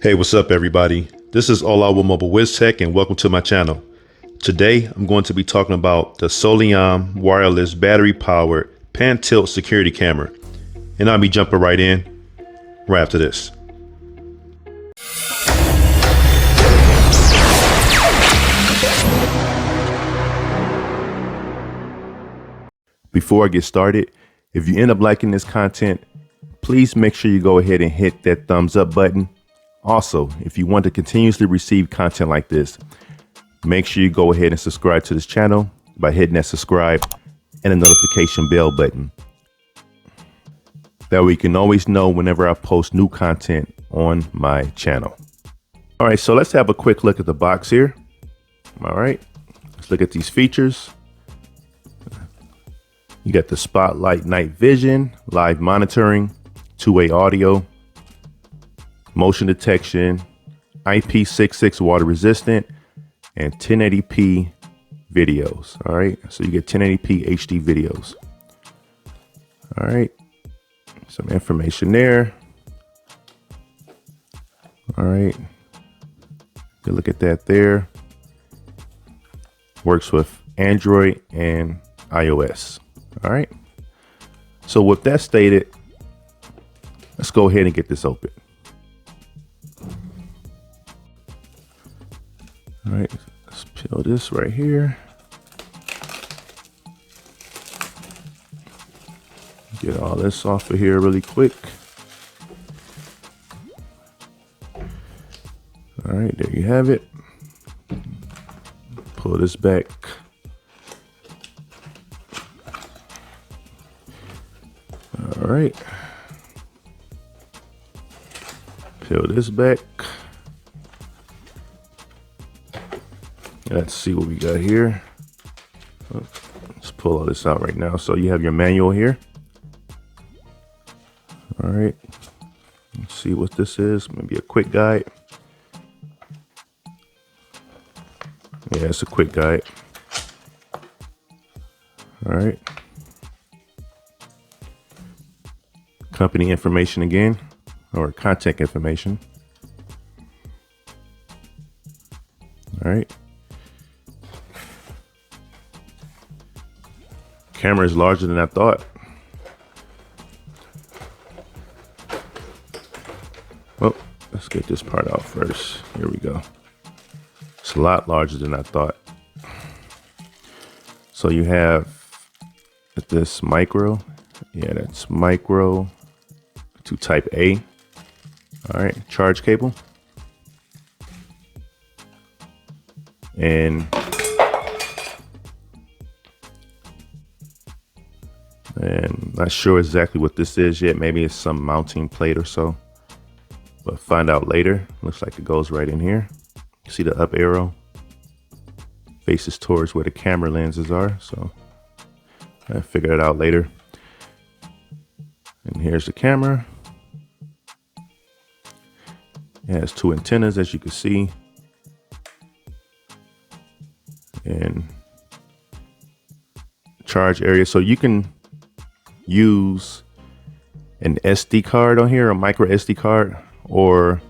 Hey, what's up everybody? This is Ola with Mobile WizTech and welcome to my channel. Today, I'm going to be talking about the Soliom wireless battery powered pan tilt security camera. And I'll be jumping right in right after this. Before I get started, if you end up liking this content, please make sure you go ahead and hit that thumbs up button. Also, if you want to continuously receive content like this, make sure you go ahead and subscribe to this channel by hitting that subscribe and the notification bell button. That way you can always know whenever I post new content on my channel. All right, so let's have a quick look at the box here. All right, let's look at these features. You got the spotlight night vision, live monitoring, two-way audio, motion detection, IP66 water resistant, and 1080p videos. All right, so you get 1080p HD videos. All right, some information there. All right, good look at that there. Works with Android and iOS. All right, so with that stated, let's go ahead and get this open. All right, let's peel this right here. Get all this off of here really quick. All right, there you have it. Pull this back. All right. Peel this back. Let's see what we got here. Let's pull all this out right now. So you have your manual here. All right. Let's see what this is. Maybe a quick guide. Yeah, it's a quick guide. All right. Company information again, or contact information. All right. Camera is larger than I thought. Well, let's get this part out first. Here we go. It's a lot larger than I thought. So you have this micro. Yeah, that's micro to type A. All right, charge cable. And I'm not sure exactly what this is yet. Maybe it's some mounting plate or so, but find out later. Looks like it goes right in here. See the up arrow faces towards where the camera lenses are. So I'll figure it out later. And here's the camera. It has two antennas, as you can see. And charge area. So you can use an SD card on here, a micro SD card, or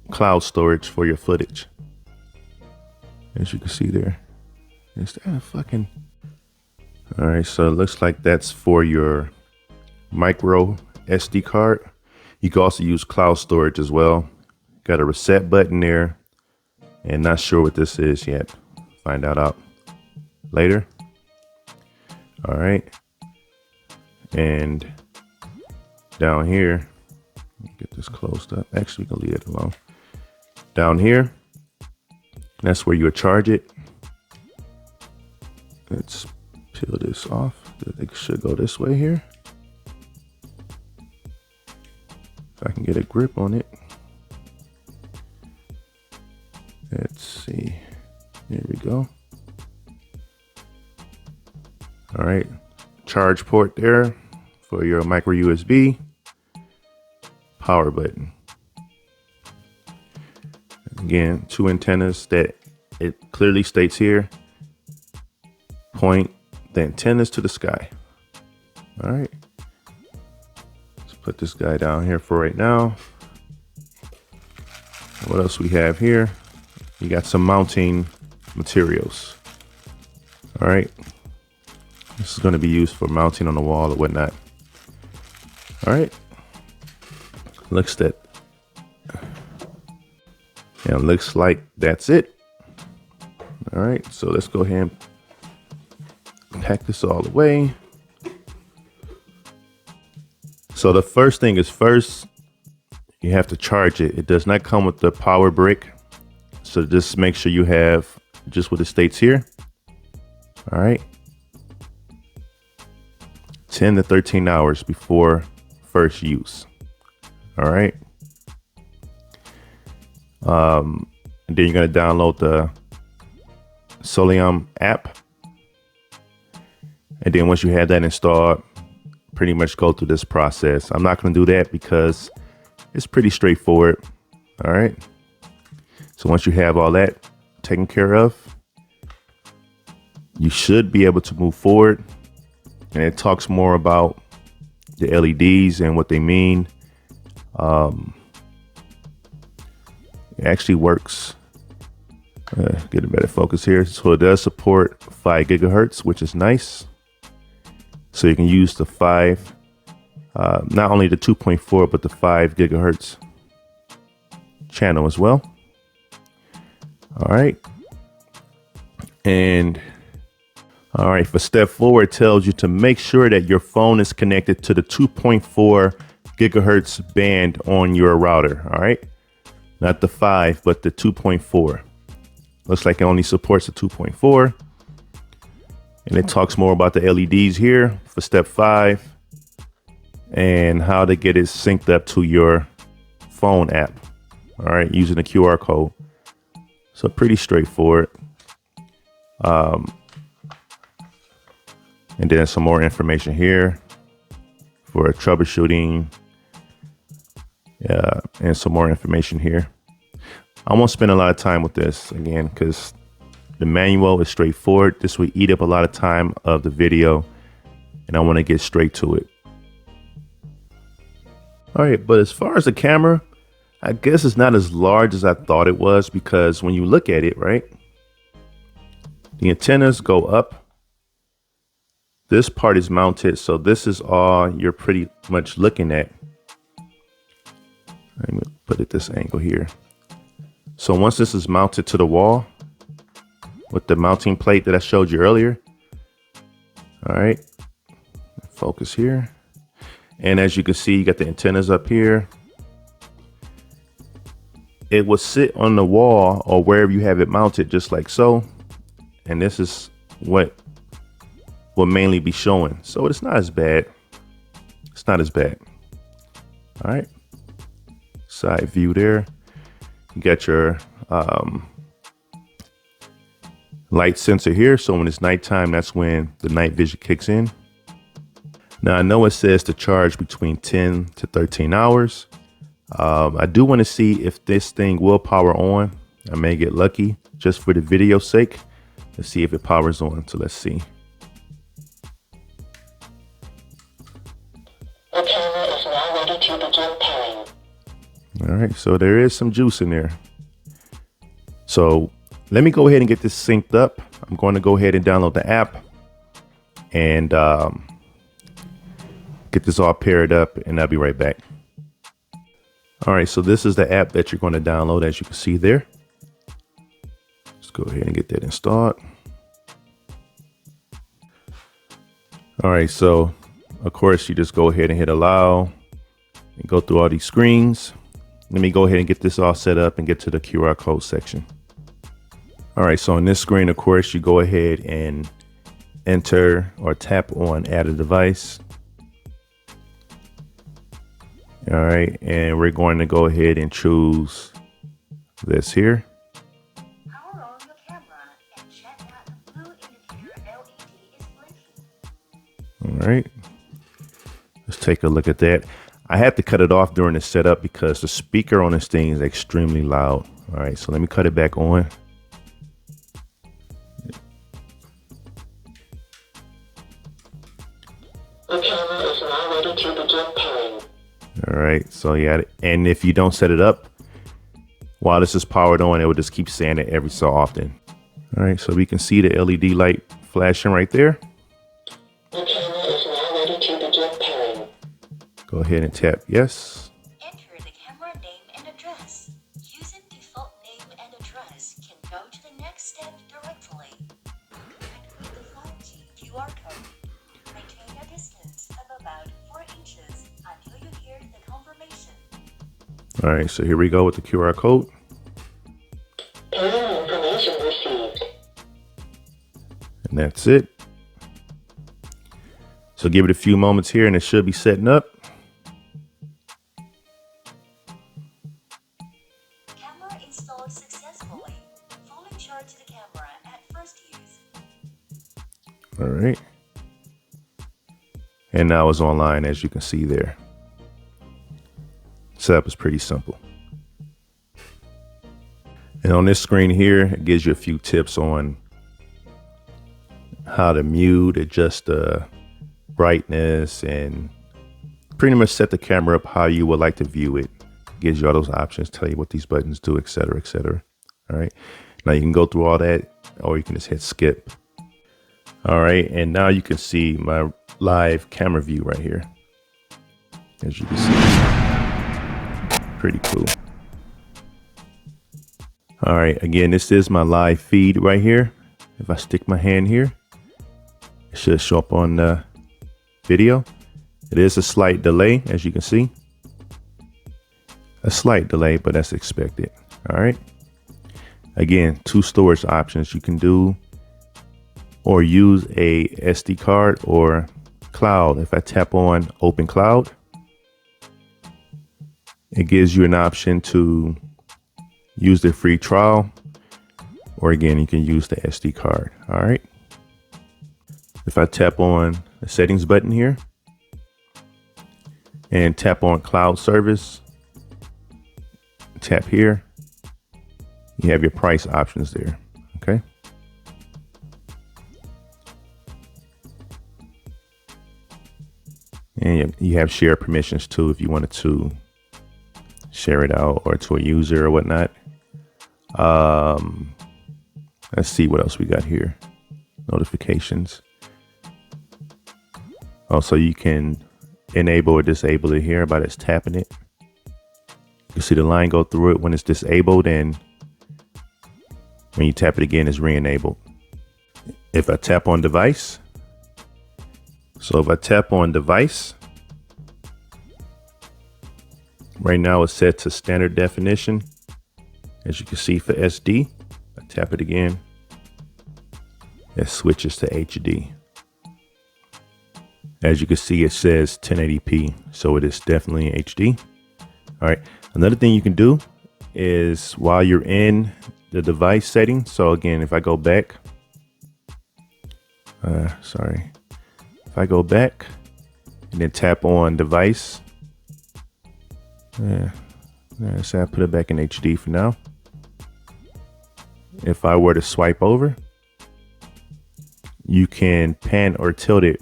cloud storage for your footage. As you can see there. Is that a fucking... All right, so it looks like that's for your micro SD card. You can also use cloud storage as well. Got a reset button there, and not sure what this is yet. Find out later. All right, and down here, get this closed up. Actually, we can leave it alone. Down here, that's where you would charge it. Let's peel this off. It should go this way here. If I can get a grip on it. Let's see. Here we go. All right. Charge port there for your micro USB. Power button. Again, two antennas that it clearly states here. Point the antennas to the sky. All right. Let's put this guy down here for right now. What else we have here? You got some mounting materials. All right. This is going to be used for mounting on the wall or whatnot. All right. Looks like that's it. All right. So let's go ahead and pack this all away. So the first thing is first, you have to charge it. It does not come with the power brick. So just make sure you have just what it states here. All right. 10 to 13 hours before first use. All right. And then you're going to download the Soliom app. And then once you have that installed, pretty much go through this process. I'm not going to do that because it's pretty straightforward. All right. So once you have all that taken care of, you should be able to move forward. And it talks more about the LEDs and what they mean. It actually works. Get a better focus here. So it does support 5 gigahertz, which is nice. So you can use the 5, not only the 2.4, but the 5 gigahertz channel as well. All right. And all right, for step 4, it tells you to make sure that your phone is connected to the 2.4 gigahertz band on your router. All right. Not the 5, but the 2.4. Looks like it only supports the 2.4. And it talks more about the LEDs here for step 5 and how to get it synced up to your phone app. All right, using the QR code. So pretty straightforward. And then some more information here for troubleshooting. Yeah, and some more information here. I won't spend a lot of time with this again because the manual is straightforward. This will eat up a lot of time of the video, and I want to get straight to it. All right, but as far as the camera, I guess it's not as large as I thought it was, because when you look at it, right, the antennas go up. This part is mounted, so this is all you're pretty much looking at. Let me put it this angle here. So once this is mounted to the wall with the mounting plate that I showed you earlier. All right, focus here. And as you can see, you got the antennas up here. It will sit on the wall or wherever you have it mounted, just like so. And this is what will mainly be showing. So it's not as bad. It's not as bad. All right. Side view there. You got your light sensor here. So when it's nighttime, that's when the night vision kicks in. Now I know it says to charge between 10 to 13 hours. I do want to see if this thing will power on. I may get lucky just for the video sake. Let's see if it powers on. So let's see. The camera is now ready to begin pairing. All right, so there is some juice in there. So let me go ahead and get this synced up. I'm going to go ahead and download the app and get this all paired up, and I'll be right back. All right, so this is the app that you're going to download, as you can see there. Let's go ahead and get that installed. All right, so of course you just go ahead and hit allow and go through all these screens. Let me go ahead and get this all set up and get to the QR code section. All right, so on this screen, of course, you go ahead and enter or tap on add a device. All right, and we're going to go ahead and choose this here. Power on the camera and check that the blue indicator LED is blinking. All right, let's take a look at that. I had to cut it off during the setup because the speaker on this thing is extremely loud. All right, so let me cut it back on. The camera is now ready to begin pairing. All right, so yeah, and if you don't set it up, while this is powered on, it will just keep saying it every so often. All right, so we can see the LED light flashing right there. The camera is now ready to begin pairing. Go ahead and tap yes. Enter the camera name and address. Using default name and address can go to the next step directly. And with the 5G QR code, maintain a distance of about 4 inches until you hear the confirmation. All right, so here we go with the QR code. Pairing information received. And that's it. So give it a few moments here and it should be setting up. Camera installed successfully. Fully charge the camera at first use. All right. And now it's online, as you can see there. Setup is pretty simple. And on this screen here, it gives you a few tips on how to mute, adjust the brightness, and pretty much set the camera up how you would like to view it. Gives you all those options, tell you what these buttons do, etc., etc. All right. Now you can go through all that, or you can just hit skip. All right. And now you can see my live camera view right here. As you can see, pretty cool. All right. Again, this is my live feed right here. If I stick my hand here, it should show up on the video. It is a slight delay, as you can see. A slight delay, but that's expected. All right. Again, 2 storage options you can do, or use a SD card or cloud. If I tap on open cloud, it gives you an option to use the free trial, or again, you can use the SD card. All right. If I tap on the settings button here and tap on cloud service, tap here, you have your price options there. Okay. And you have share permissions too, if you wanted to share it out or to a user or whatnot. Let's see what else we got here. Notifications. Also, you can enable or disable it here by just tapping it. You can see the line go through it when it's disabled, and when you tap it again, it's re-enabled. If I tap on device, so if I tap on device, right now it's set to standard definition. As you can see for SD, I tap it again, it switches to HD. As you can see, it says 1080p, so it is definitely in HD. All right, another thing you can do is while you're in the device setting, so again, if I go back, if I go back and then tap on device, so I put it back in HD for now. If I were to swipe over, you can pan or tilt it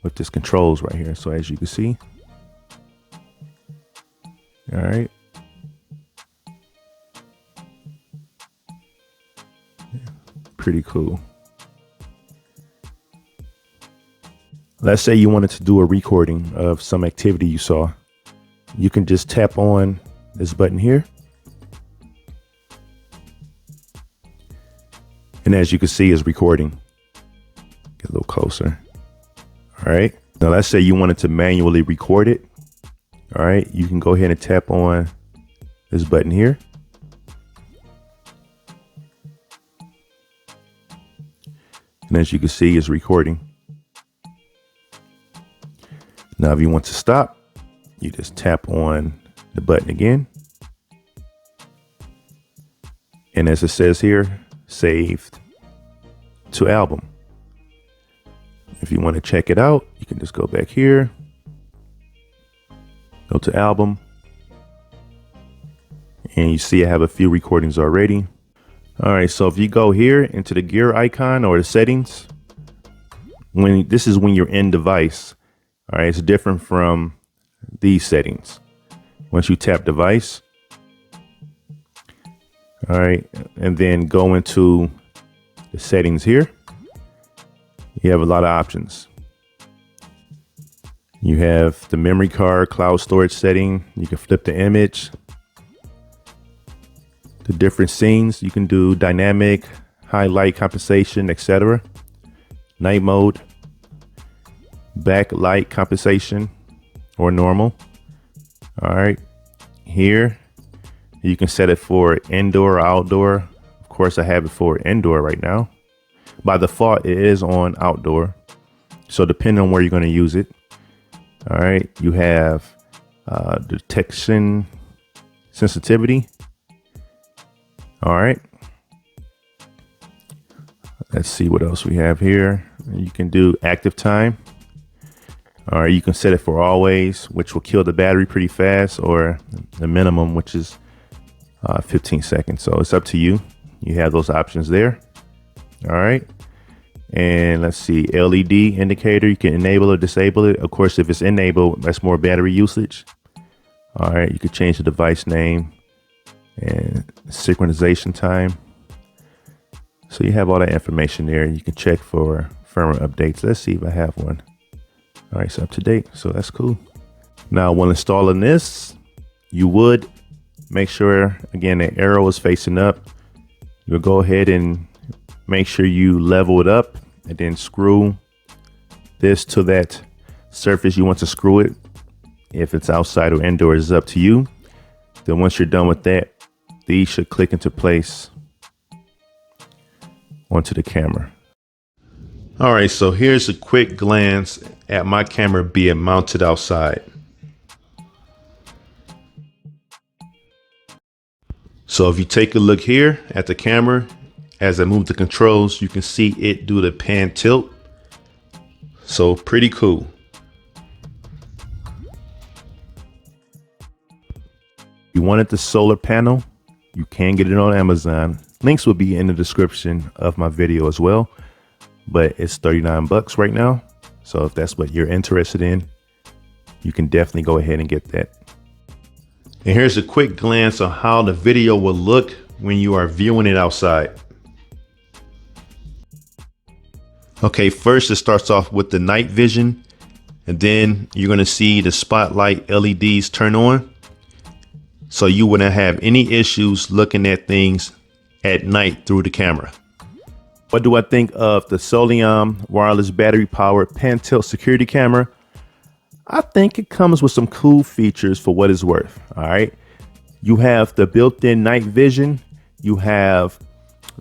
with this controls right here. So as you can see, all right. Yeah, pretty cool. Let's say you wanted to do a recording of some activity you saw. You can just tap on this button here. And as you can see, it's recording. Get a little closer. All right. Now let's say you wanted to manually record it. All right. You can go ahead and tap on this button here. And as you can see, it's recording. Now, if you want to stop, you just tap on the button again. And as it says here, saved to album. If you want to check it out, you can just go back here, go to album, and you see I have a few recordings already. All right, so if you go here into the gear icon or the settings, this is when you're in device. All right, it's different from these settings. Once you tap device, All right, and then go into the settings here. You have a lot of options. You have the memory card, cloud storage setting. You can flip the image. The different scenes, you can do dynamic, highlight compensation, etc. Night mode, backlight compensation, or normal. All right, here you can set it for indoor or outdoor. Of course, I have it for indoor right now. By default, it is on outdoor. So depending on where you're going to use it. All right, you have detection sensitivity. All right. Let's see what else we have here. You can do active time. All right, you can set it for always, which will kill the battery pretty fast, or the minimum, which is 15 seconds. So it's up to you. You have those options there. All right. And let's see, LED indicator, you can enable or disable it. Of course, if it's enabled, that's more battery usage. All right, you can change the device name and synchronization time. So you have all that information there. You can check for firmware updates. Let's see if I have one. All right, so up to date. So that's cool. Now, when installing this, you would make sure, again, the arrow is facing up. You'll go ahead and make sure you level it up and then screw this to that surface you want to screw it. If it's outside or indoors, it's up to you. Then once you're done with that, these should click into place onto the camera. All right, so here's a quick glance at my camera being mounted outside. So if you take a look here at the camera, as I move the controls, you can see it do the pan tilt. So pretty cool. If you wanted the solar panel, you can get it on Amazon. Links will be in the description of my video as well, but it's 39 bucks right now. So if that's what you're interested in, you can definitely go ahead and get that. And here's a quick glance on how the video will look when you are viewing it outside. Okay, first it starts off with the night vision, and then you're going to see the spotlight LEDs turn on. So you wouldn't have any issues looking at things at night through the camera. What do I think of the Soliom wireless battery powered pan tilt security camera? I think it comes with some cool features for what it's worth. All right. You have the built-in night vision. You have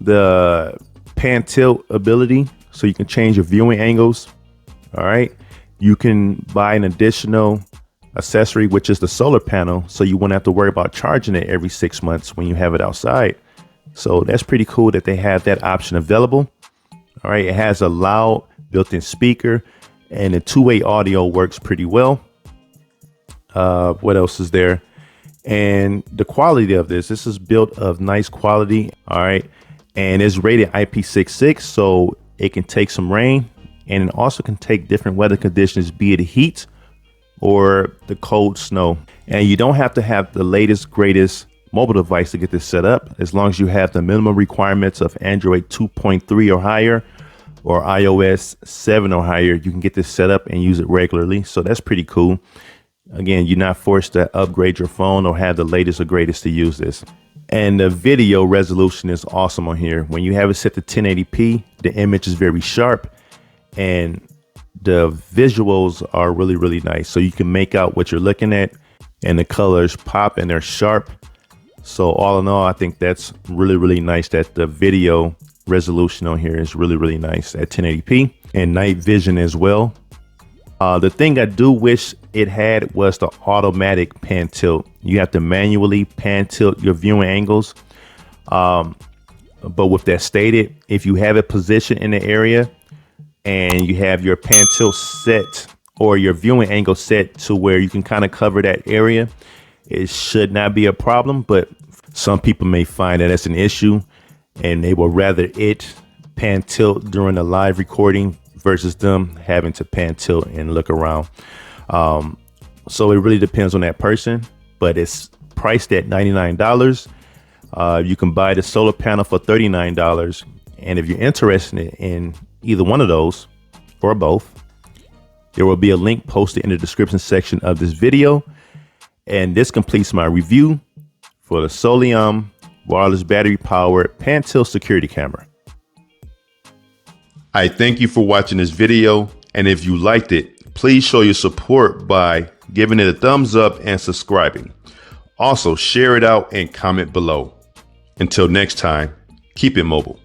the pan tilt ability, so you can change your viewing angles. All right. You can buy an additional accessory, which is the solar panel, so you won't have to worry about charging it every 6 months when you have it outside. So that's pretty cool that they have that option available. All right. It has a loud built-in speaker, and the two-way audio works pretty well. What else is there? And the quality of this is built of nice quality. All right. And it's rated IP66, so it can take some rain, and it also can take different weather conditions, be it heat or the cold snow. And you don't have to have the latest, greatest mobile device to get this set up. As long as you have the minimum requirements of Android 2.3 or higher, or iOS 7 or higher, you can get this set up and use it regularly. So that's pretty cool. Again, you're not forced to upgrade your phone or have the latest or greatest to use this. And the video resolution is awesome on here. When you have it set to 1080p, the image is very sharp and the visuals are really, really nice. So you can make out what you're looking at, and the colors pop and they're sharp. So all in all, I think that's really, really nice that the video resolution on here is really, really nice at 1080p and night vision as well. The thing I do wish it had was the automatic pan tilt. You have to manually pan tilt your viewing angles. But with that stated, if you have it positioned in the area and you have your pan tilt set or your viewing angle set to where you can kind of cover that area, it should not be a problem. But some people may find that that's an issue, and they will rather it pan tilt during the live recording versus them having to pan tilt and look around. So it really depends on that person, but it's priced at $99. You can buy the solar panel for $39. And if you're interested in either one of those or both, there will be a link posted in the description section of this video. And this completes my review for the Soliom wireless battery powered pan tilt security camera. I thank you for watching this video. And if you liked it, please show your support by giving it a thumbs up and subscribing. Also, share it out and comment below. Until next time, keep it mobile.